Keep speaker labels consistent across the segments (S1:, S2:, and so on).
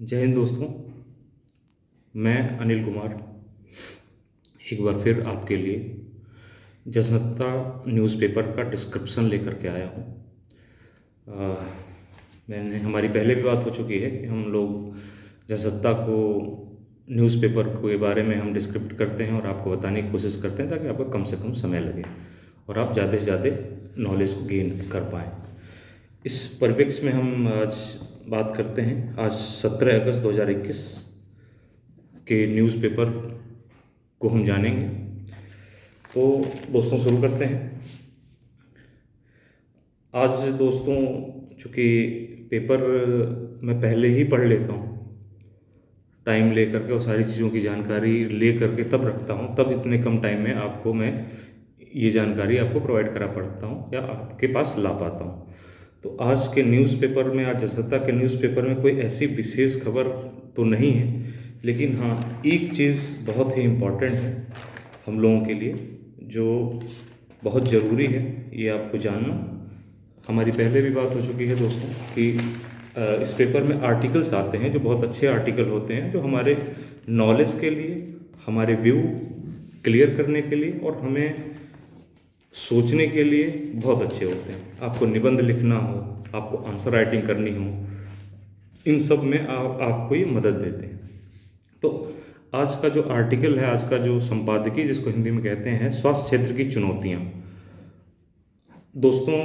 S1: जय हिंद दोस्तों। मैं अनिल कुमार एक बार फिर आपके लिए जनसत्ता न्यूज़पेपर का डिस्क्रिप्शन लेकर के आया हूँ। अ, मैंने हमारी पहले भी बात हो चुकी है कि हम लोग जनसत्ता को न्यूज़पेपर के बारे में हम डिस्क्रिप्ट करते हैं और आपको बताने की कोशिश करते हैं ताकि आपको कम से कम समय लगे और आप ज़्यादा से ज़्यादा नॉलेज को गेन कर पाएँ। इस परिप्रेक्ष्य में हम आज बात करते हैं। आज 17 अगस्त 2021 के न्यूज़पेपर को हम जानेंगे। तो दोस्तों शुरू करते हैं। आज दोस्तों चूँकि पेपर मैं पहले ही पढ़ लेता हूँ, टाइम ले करके और सारी चीज़ों की जानकारी ले करके तब रखता हूँ, तब इतने कम टाइम में आपको मैं ये जानकारी आपको प्रोवाइड करा पाता हूँ या आपके पास ला पाता हूँ। तो आज के न्यूज़पेपर में, आज जनसत्ता के न्यूज़पेपर में कोई ऐसी विशेष खबर तो नहीं है, लेकिन हाँ एक चीज़ बहुत ही इम्पोर्टेंट है हम लोगों के लिए, जो बहुत ज़रूरी है ये आपको जानना। हमारी पहले भी बात हो चुकी है दोस्तों कि इस पेपर में आर्टिकल्स आते हैं जो बहुत अच्छे आर्टिकल होते हैं, जो हमारे नॉलेज के लिए, हमारे व्यू क्लियर करने के लिए और हमें सोचने के लिए बहुत अच्छे होते हैं। आपको निबंध लिखना हो, आपको आंसर राइटिंग करनी हो, इन सब में आपको ये मदद देते हैं। तो आज का जो आर्टिकल है, आज का जो संपादकीय जिसको हिंदी में कहते हैं, स्वास्थ्य क्षेत्र की चुनौतियाँ। दोस्तों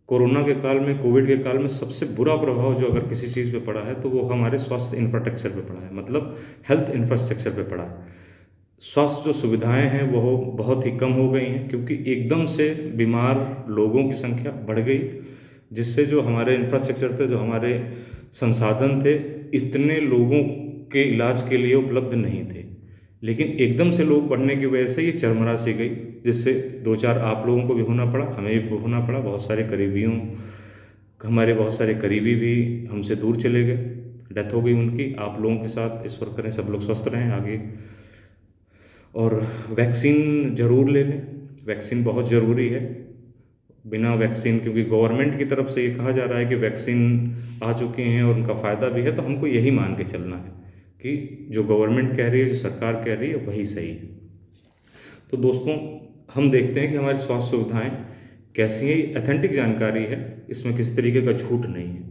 S1: कोरोना के काल में, कोविड के काल में सबसे बुरा प्रभाव जो अगर किसी चीज़ पे पड़ा है तो वो हमारे स्वास्थ्य इंफ्रास्ट्रक्चर पे पड़ा है, मतलब हेल्थ इंफ्रास्ट्रक्चर पे पड़ा है। स्वास्थ्य जो सुविधाएं हैं वो बहुत ही कम हो गई हैं, क्योंकि एकदम से बीमार लोगों की संख्या बढ़ गई, जिससे जो हमारे इंफ्रास्ट्रक्चर थे, जो हमारे संसाधन थे, इतने लोगों के इलाज के लिए उपलब्ध नहीं थे। लेकिन एकदम से लोग बढ़ने की वजह से ये चरमरा सी गई, जिससे दो चार आप लोगों को भी होना पड़ा, हमें भी होना पड़ा। हमारे बहुत सारे करीबी भी हमसे दूर चले गए, डेथ हो गई उनकी। आप लोगों के साथ ईश्वर करें सब लोग स्वस्थ रहें आगे। और वैक्सीन ज़रूर ले लें, वैक्सीन बहुत ज़रूरी है। बिना वैक्सीन, क्योंकि गवर्नमेंट की तरफ से ये कहा जा रहा है कि वैक्सीन आ चुके हैं और उनका फ़ायदा भी है, तो हमको यही मान के चलना है कि जो गवर्नमेंट कह रही है, जो सरकार कह रही है, वही सही है। तो दोस्तों हम देखते हैं कि हमारी स्वास्थ्य सुविधाएं कैसी हैं। एथेंटिक जानकारी है, इसमें किसी तरीके का झूठ नहीं है।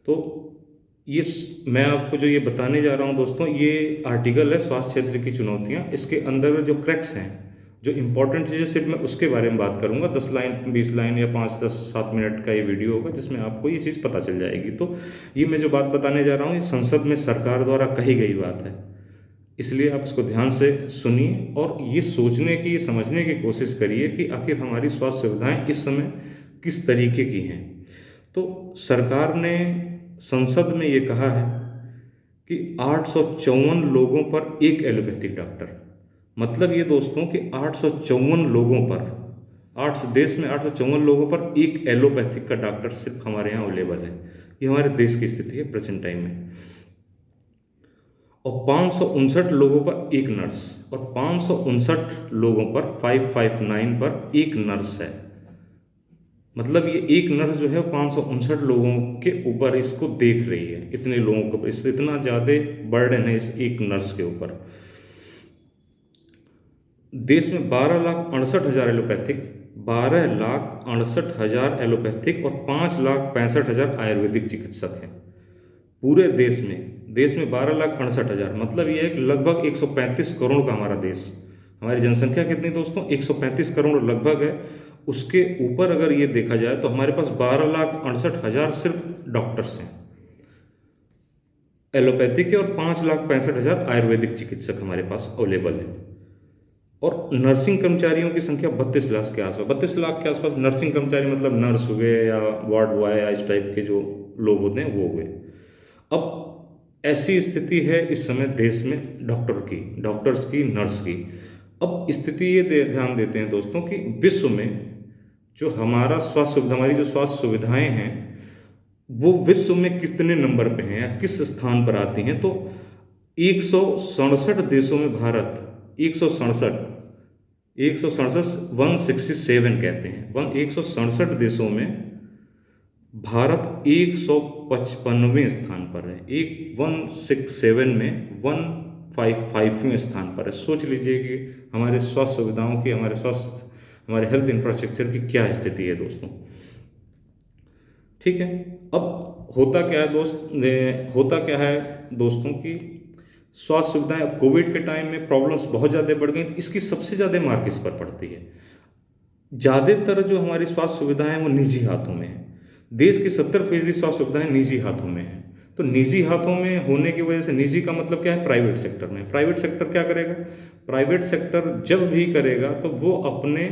S1: तो ये मैं आपको जो ये बताने जा रहा हूँ दोस्तों, ये आर्टिकल है स्वास्थ्य क्षेत्र की चुनौतियाँ। इसके अंदर जो क्रैक्स हैं, जो इम्पोर्टेंट चीज़ें, सिर्फ मैं उसके बारे में बात करूँगा। 10 लाइन, 20 लाइन या 5, 10, 7 मिनट का ये वीडियो होगा, जिसमें आपको ये चीज़ पता चल जाएगी। तो ये मैं जो बात बताने जा रहा हूँ, ये संसद में सरकार द्वारा कही गई बात है, इसलिए आप इसको ध्यान से सुनिए और ये सोचने की, ये समझने की कोशिश करिए कि आखिर हमारी स्वास्थ्य सुविधाएं इस समय किस तरीके की हैं। तो सरकार ने संसद में ये कहा है कि 854 लोगों पर एक एलोपैथिक डॉक्टर, मतलब ये दोस्तों कि 854 लोगों पर, 8 देश में 854 लोगों पर एक एलोपैथिक का डॉक्टर सिर्फ हमारे यहाँ अवेलेबल है। ये हमारे देश की स्थिति है प्रेजेंट टाइम में। और 559 लोगों पर एक नर्स, और 559 लोगों पर 559 पर एक नर्स है। मतलब ये एक नर्स जो है 559 लोगों के ऊपर इसको देख रही है। इतने लोगों को, इस इतना ज़्यादा बर्डन है इस एक नर्स के ऊपर। देश में 12,68,000 एलोपैथिक, 12,68,000 एलोपैथिक और 5,65,000 आयुर्वेदिक चिकित्सक हैं पूरे देश में। देश में 12,68,000, मतलब ये है कि लगभग 135 करोड़ का हमारा देश। हमारी जनसंख्या कितनी दोस्तों? 135 करोड़ लगभग है। उसके ऊपर अगर ये देखा जाए तो हमारे पास 12,68,000 सिर्फ डॉक्टर्स हैं एलोपैथी के, और 5,65,000 आयुर्वेदिक चिकित्सक हमारे पास अवेलेबल है। और नर्सिंग कर्मचारियों की संख्या 32 लाख के आसपास, 32 लाख के आसपास नर्सिंग कर्मचारी, मतलब नर्स हुए या वार्ड बॉय या इस टाइप के जो लोग होते हैं वो हुए। अब ऐसी स्थिति है इस समय देश में डॉक्टर्स की, नर्स की। अब स्थिति ये ध्यान देते हैं दोस्तों कि विश्व में जो हमारी जो स्वास्थ्य सुविधाएं हैं वो विश्व में कितने नंबर पे हैं या किस स्थान पर आती हैं। तो 167 देशों में भारत, 167, 167 कहते हैं, 167 देशों में भारत 155वें स्थान पर है, 167 में 155वें स्थान पर है। सोच लीजिए कि हमारे स्वास्थ्य सुविधाओं की, हमारे हेल्थ इंफ्रास्ट्रक्चर की क्या स्थिति है दोस्तों। ठीक है, अब होता क्या है दोस्तों की स्वास्थ्य सुविधाएं, अब कोविड के टाइम में प्रॉब्लम्स बहुत ज़्यादा बढ़ गई। इसकी सबसे ज़्यादा मार किस पर पड़ती है? ज़्यादातर जो हमारी स्वास्थ्य सुविधाएं हैं वो निजी हाथों में है। देश की 70% स्वास्थ्य सुविधाएं निजी हाथों में है। तो निजी हाथों में होने की वजह से, निजी का मतलब क्या है? प्राइवेट सेक्टर में। प्राइवेट सेक्टर क्या करेगा? प्राइवेट सेक्टर जब भी करेगा तो वो अपने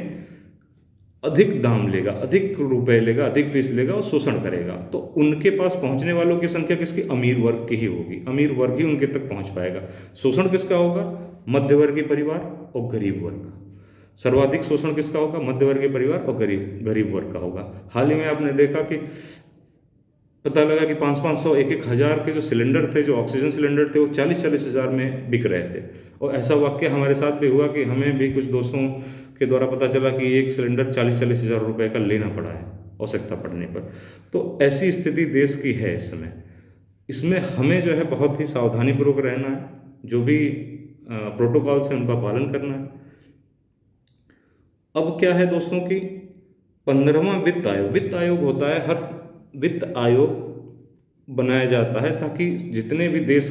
S1: अधिक दाम लेगा, अधिक रुपए लेगा, अधिक फीस लेगा और शोषण करेगा। तो उनके पास पहुंचने वालों की संख्या किसकी? अमीर वर्ग की ही होगी। अमीर वर्ग ही उनके तक पहुंच पाएगा। शोषण किसका होगा? मध्यवर्गीय परिवार और गरीब वर्ग। सर्वाधिक शोषण किसका होगा? मध्यवर्गीय परिवार और गरीब वर्ग का होगा। हाल ही में आपने देखा कि पता लगा कि 500 1 हज़ार के जो सिलेंडर थे, जो ऑक्सीजन सिलेंडर थे, वो 40 हज़ार में बिक रहे थे। और ऐसा वाक्य हमारे साथ भी हुआ कि हमें भी कुछ दोस्तों के द्वारा पता चला कि एक सिलेंडर 40 हज़ार रुपये का लेना पड़ा है आवश्यकता पड़ने पर। तो ऐसी स्थिति देश की है इस समय। इसमें हमें जो है बहुत ही सावधानीपूर्वक रहना है, जो भी प्रोटोकॉल्स हैं उनका पालन करना है। अब क्या है दोस्तों की 15वां वित्त आयोग होता है। हर वित्त आयोग बनाया जाता है ताकि जितने भी देश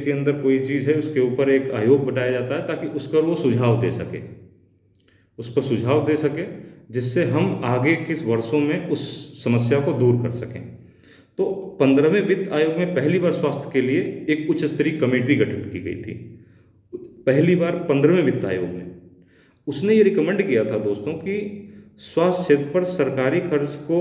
S1: के अंदर कोई चीज़ है उसके ऊपर एक आयोग बनाया जाता है ताकि उस पर वो सुझाव दे सके, जिससे हम आगे किस वर्षों में उस समस्या को दूर कर सकें। तो 15वें वित्त आयोग में पहली बार स्वास्थ्य के लिए एक उच्च स्तरीय कमेटी गठित की गई थी। पहली बार 15वें वित्त आयोग में उसने ये रिकमेंड किया था दोस्तों कि स्वास्थ्य क्षेत्र पर सरकारी खर्च को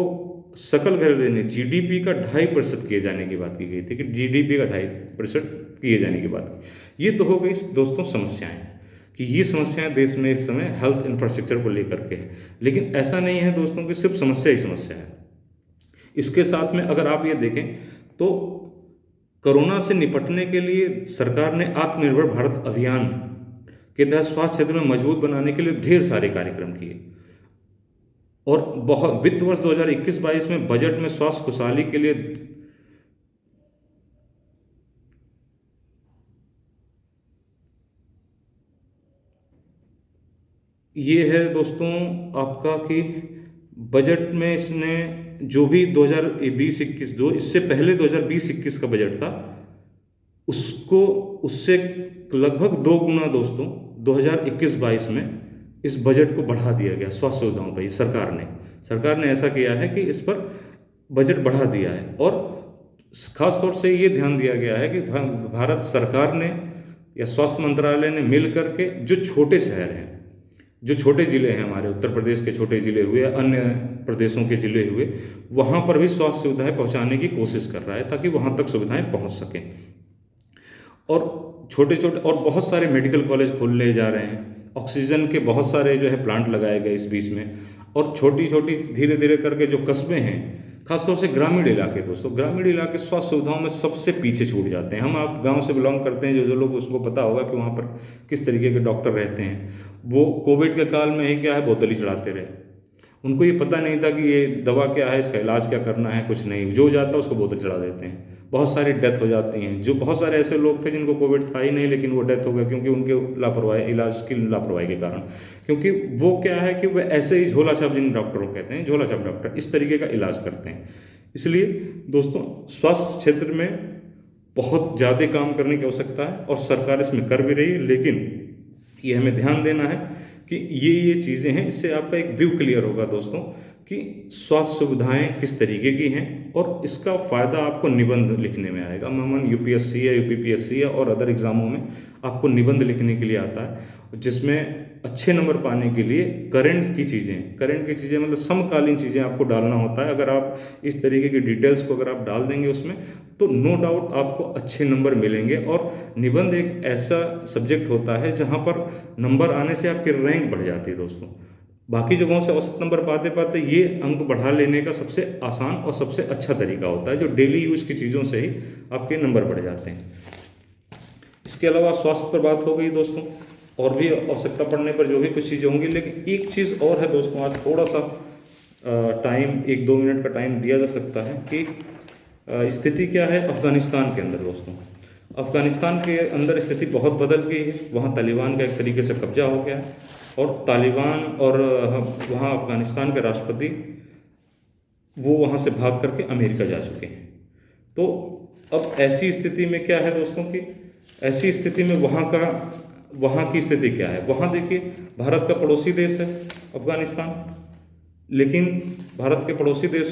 S1: सकल घरेलू जीडीपी का 2.5% किए जाने की बात की गई थी, कि जीडीपी का 2.5% किए जाने की बात। ये तो हो गई दोस्तों समस्याएं, कि ये समस्याएं देश में इस समय हेल्थ इंफ्रास्ट्रक्चर को लेकर के है। लेकिन ऐसा नहीं है दोस्तों कि सिर्फ समस्या ही समस्या है। इसके साथ में अगर आप ये देखें तो कोरोना से निपटने के लिए सरकार ने आत्मनिर्भर भारत अभियान के तहत स्वास्थ्य क्षेत्र में मजबूत बनाने के लिए ढेर सारे कार्यक्रम किए। और बहुत वित्त वर्ष 2021-22 में बजट में स्वास्थ्य खुशहाली के लिए ये है दोस्तों आपका कि बजट में इसने जो भी 2020-21 इससे पहले 2020-21 का बजट था उससे लगभग 2 गुना दोस्तों 2021-22 में इस बजट को बढ़ा दिया गया स्वास्थ्य सुविधाओं पर। सरकार ने ऐसा किया है कि इस पर बजट बढ़ा दिया है। और खास तौर से ये ध्यान दिया गया है कि भारत सरकार ने या स्वास्थ्य मंत्रालय ने मिल करके जो छोटे शहर हैं, जो छोटे ज़िले हैं, हमारे उत्तर प्रदेश के छोटे ज़िले हुए, अन्य प्रदेशों के ज़िले हुए, वहाँ पर भी स्वास्थ्य सुविधाएं पहुँचाने की कोशिश कर रहा है ताकि वहाँ तक सुविधाएं पहुँच सकें। और छोटे और बहुत सारे मेडिकल कॉलेज खोलने जा रहे हैं। ऑक्सीजन के बहुत सारे जो है प्लांट लगाए गए इस बीच में। और छोटी धीरे धीरे करके जो कस्बे हैं, खासतौर से ग्रामीण इलाके दोस्तों, ग्रामीण इलाके स्वास्थ्य सुविधाओं में सबसे पीछे छूट जाते हैं। आप गांव से बिलोंग करते हैं, जो लोग, उसको पता होगा कि वहाँ पर किस तरीके के डॉक्टर रहते हैं। वो कोविड के काल में ही क्या है, बोतल ही चढ़ाते रहे। उनको ये पता नहीं था कि ये दवा क्या है, इसका इलाज क्या करना है, कुछ नहीं। जो जाता है उसको बोतल चढ़ा देते हैं। बहुत सारी डेथ हो जाती हैं। जो बहुत सारे ऐसे लोग थे जिनको कोविड था ही नहीं, लेकिन वो डेथ हो गया क्योंकि उनके इलाज की लापरवाही के कारण। क्योंकि वो क्या है कि वह ऐसे ही झोला छाप, जिन डॉक्टरों को कहते हैं झोला छाप डॉक्टर, इस तरीके का इलाज करते हैं। इसलिए दोस्तों स्वास्थ्य क्षेत्र में बहुत ज़्यादा काम करने की आवश्यकता है और सरकार इसमें कर भी रही है। लेकिन ये हमें ध्यान देना है कि ये चीज़ें हैं। इससे आपका एक व्यू क्लियर होगा दोस्तों कि स्वास्थ्य सुविधाएं किस तरीके की हैं, और इसका फ़ायदा आपको निबंध लिखने में आएगा। अमूमन यूपीएससी या यूपीपीएससी और अदर एग्ज़ामों में आपको निबंध लिखने के लिए आता है, जिसमें अच्छे नंबर पाने के लिए करंट की चीज़ें मतलब समकालीन चीज़ें आपको डालना होता है। अगर आप इस तरीके की डिटेल्स को अगर आप डाल देंगे उसमें, तो नो डाउट आपको अच्छे नंबर मिलेंगे। और निबंध एक ऐसा सब्जेक्ट होता है जहाँ पर नंबर आने से आपकी रैंक बढ़ जाती है दोस्तों। बाकी जगहों से औसत नंबर पाते पाते ये अंक बढ़ा लेने का सबसे आसान और सबसे अच्छा तरीका होता है, जो डेली यूज की चीज़ों से ही आपके नंबर बढ़ जाते हैं। इसके अलावा स्वास्थ्य पर बात हो गई दोस्तों, और भी आवश्यकता पड़ने पर जो भी कुछ चीज़ें होंगी। लेकिन एक चीज़ और है दोस्तों, आज थोड़ा सा टाइम 1-2 मिनट का टाइम दिया जा सकता है कि स्थिति क्या है अफ़गानिस्तान के अंदर दोस्तों। अफ़गानिस्तान के अंदर स्थिति बहुत बदल गई है। वहाँ तालिबान का एक तरीके से कब्जा हो गया है और तालिबान और वहाँ अफ़गानिस्तान के राष्ट्रपति वो वहाँ से भाग करके अमेरिका जा चुके हैं। तो अब ऐसी स्थिति में क्या है दोस्तों कि ऐसी स्थिति में वहाँ की स्थिति क्या है। वहाँ देखिए भारत का पड़ोसी देश है अफ़गानिस्तान, लेकिन भारत के पड़ोसी देश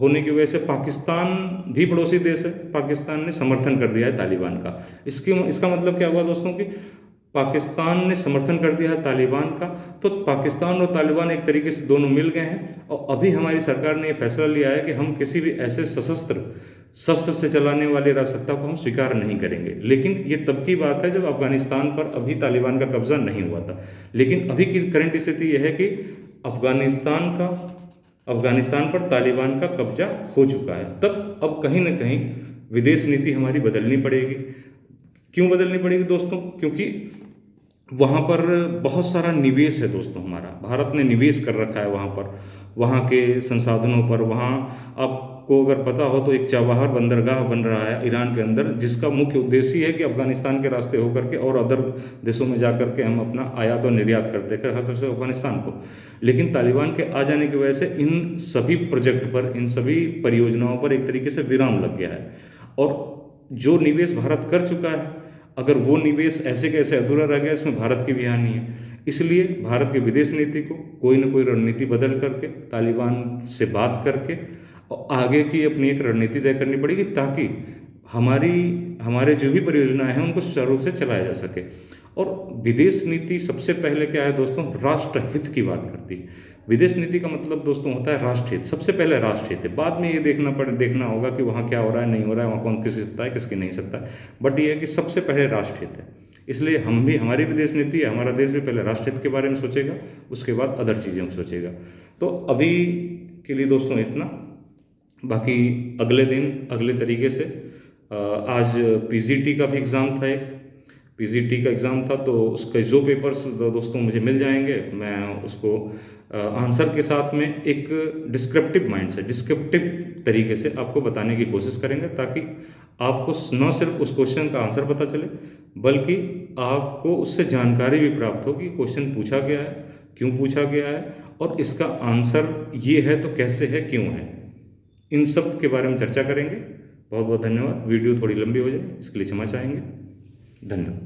S1: होने की वजह से पाकिस्तान भी पड़ोसी देश है। पाकिस्तान ने समर्थन कर दिया है तालिबान का। इसका मतलब क्या हुआ दोस्तों कि पाकिस्तान ने समर्थन कर दिया है तालिबान का, तो पाकिस्तान और तालिबान एक तरीके से दोनों मिल गए हैं। और अभी हमारी सरकार ने ये फैसला लिया है कि हम किसी भी ऐसे शस्त्र से चलाने वाली राजसत्ता को हम स्वीकार नहीं करेंगे। लेकिन ये तब की बात है जब अफगानिस्तान पर अभी तालिबान का कब्जा नहीं हुआ था। लेकिन अभी की करंट स्थिति यह है कि अफगानिस्तान पर तालिबान का कब्जा हो चुका है। तब अब कहीं ना कहीं विदेश नीति हमारी बदलनी पड़ेगी। क्यों बदलनी पड़ेगी दोस्तों? क्योंकि वहाँ पर बहुत सारा निवेश है दोस्तों। हमारा भारत ने निवेश कर रखा है वहाँ पर, वहाँ के संसाधनों पर। वहाँ आपको अगर पता हो तो एक चाबहार बंदरगाह बन रहा है ईरान के अंदर, जिसका मुख्य उद्देश्य है कि अफगानिस्तान के रास्ते होकर के और अदर देशों में जा कर के हम अपना आयात और निर्यात करते हैं, खासतौर से अफगानिस्तान को। लेकिन तालिबान के आ जाने की वजह से इन सभी प्रोजेक्ट पर, इन सभी परियोजनाओं पर एक तरीके से विराम लग गया है। और जो निवेश भारत कर चुका है, अगर वो निवेश ऐसे कैसे अधूरा रह गया, इसमें भारत की भी हानि है। इसलिए भारत की विदेश नीति को कोई ना कोई रणनीति बदल करके, तालिबान से बात करके और आगे की अपनी एक रणनीति तय करनी पड़ेगी, ताकि हमारे जो भी परियोजनाएं हैं उनको सुचारू रूप से चलाया जा सके। और विदेश नीति सबसे पहले क्या है दोस्तों, राष्ट्रहित की बात करती है। विदेश नीति का मतलब दोस्तों होता है राष्ट्रहित। सबसे पहले राष्ट्रहित है, बाद में ये देखना होगा कि वहाँ क्या हो रहा है, नहीं हो रहा है, वहाँ कौन किसकी सत्ता है, किसकी नहीं सत्ता है। बट ये है कि सबसे पहले राष्ट्रहित है। इसलिए हमारी विदेश नीति है, हमारा देश भी पहले राष्ट्रहित के बारे में सोचेगा, उसके बाद अदर चीज़ों को सोचेगा। तो अभी के लिए दोस्तों इतना। बाकी अगले तरीके से आज पीजीटी का भी एग्ज़ाम था, एक पीजीटी का एग्ज़ाम था, तो उसके जो पेपर्स दोस्तों मुझे मिल जाएंगे, मैं उसको आंसर के साथ में एक डिस्क्रिप्टिव तरीके से आपको बताने की कोशिश करेंगे, ताकि आपको न सिर्फ उस क्वेश्चन का आंसर पता चले, बल्कि आपको उससे जानकारी भी प्राप्त हो कि क्वेश्चन पूछा गया है, क्यों पूछा गया है, और इसका आंसर ये है तो कैसे है, क्यों है। इन सब के बारे में चर्चा करेंगे। बहुत बहुत धन्यवाद। वीडियो थोड़ी लंबी हो जाए इसके लिए क्षमा चाहेंगे। धन्यवाद।